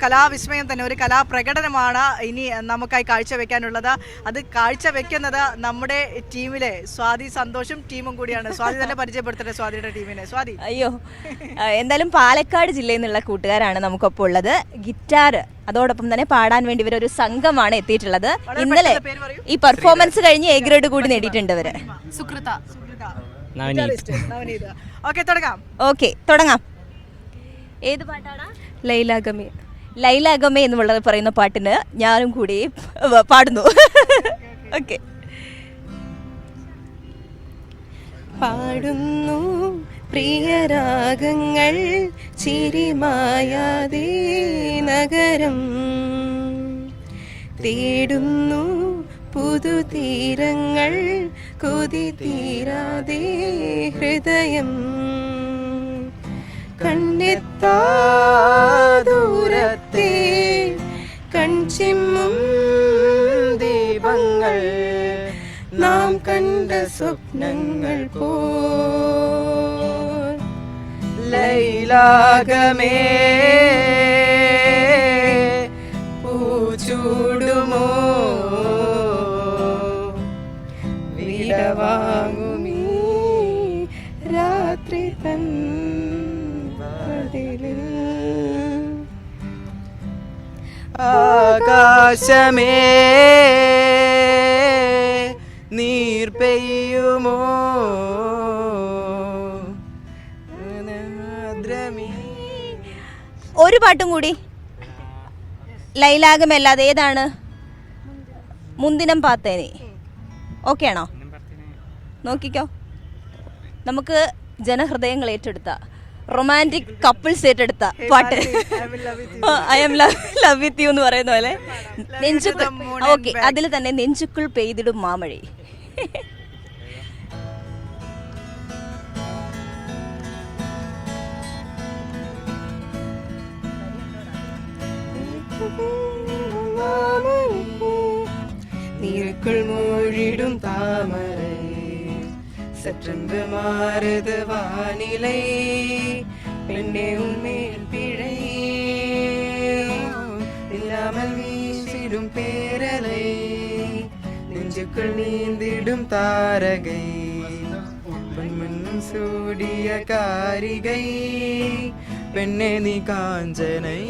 കലാവിസ്മയം തന്നെ, ഒരു കലാപ്രകടനമാണ് ഇനി നമുക്കായി കാഴ്ചവെക്കാനുള്ളത്. അത് കാഴ്ചവെക്കുന്നത് നമ്മുടെ ടീമിലെ സ്വാതി സന്തോഷും ടീമും കൂടിയാണ്. സ്വാതി തന്നെ പരിചയപ്പെടുത്തട്ടെ സ്വാതിയുടെ ടീമിനെ. സ്വാതി. അയ്യോ, എന്തായാലും പാലക്കാട് ജില്ലയിൽ നിന്നുള്ള കൂട്ടുകാരാണ് നമുക്കൊപ്പം ഉള്ളത്. ഗിറ്റാർ അതോടൊപ്പം തന്നെ പാടാൻ വേണ്ടി ഇവരൊരു സംഘമാണ് എത്തിയിട്ടുള്ളത്. ഇന്നലെ ഈ പെർഫോമൻസ് കഴിഞ്ഞ് എ ഗ്രേഡ് കൂടി നേടിയിട്ടുണ്ട് ഇവര്. ഓക്കെ, തുടങ്ങാം. ഏത് പാട്ടാണ്? ലൈലാഗമേ. ലൈലാഗമേ എന്നുള്ളത് പറയുന്ന പാട്ടിന് ഞാനും കൂടി പാടുന്നു. ഓക്കെ. പാടുന്നു പ്രിയരാഗങ്ങൾ ചിരിമായാതെ നഗരം തേടുന്നു പുതുതീരങ്ങൾ കൊതി തീരാതെ ഹൃദയം കണ്ണെത്താ ദൂരത്തെ കൺചിമ്മും ദീപങ്ങൾ നാം കണ്ട സ്വപ്നങ്ങൾ പോ ലൈലാഗമേ പൂച്ചൂടുമോ വിടവാങ്ങുമീ രാത്രി തൻ വാതിലിൽ ആകാശമേ നീർ പെയ്യുമോ ഒരു പാട്ടും കൂടി. ലൈലാഗമല്ലാതെ ഏതാണ്? മുന്തിനം പാത്തേനി. ഓക്കെ ആണോ? നോക്കിക്കോ. നമുക്ക് ജനഹൃദയങ്ങൾ ഏറ്റെടുത്ത, റൊമാൻറ്റിക് കപ്പിൾസ് ഏറ്റെടുത്ത പാട്ട് I M love with you എന്ന് പറയുന്ന പോലെ നെഞ്ചുക്കൾ. ഓക്കെ, അതിൽ തന്നെ നെഞ്ചുക്കൾ പെയ്തിടും മാമഴി. நீருக்குள் மூழிடும் தாமரை சற்றென்று மாறுது வானிலை பெண்ணே உன்மேல் பிழை இல்லாமல் வீசிடும் பேரலை நெஞ்சுக்குள் நீந்திடும் தாரகை பொன்மன் சூடிய காரிகை பெண்ணே நீ காஞ்சனை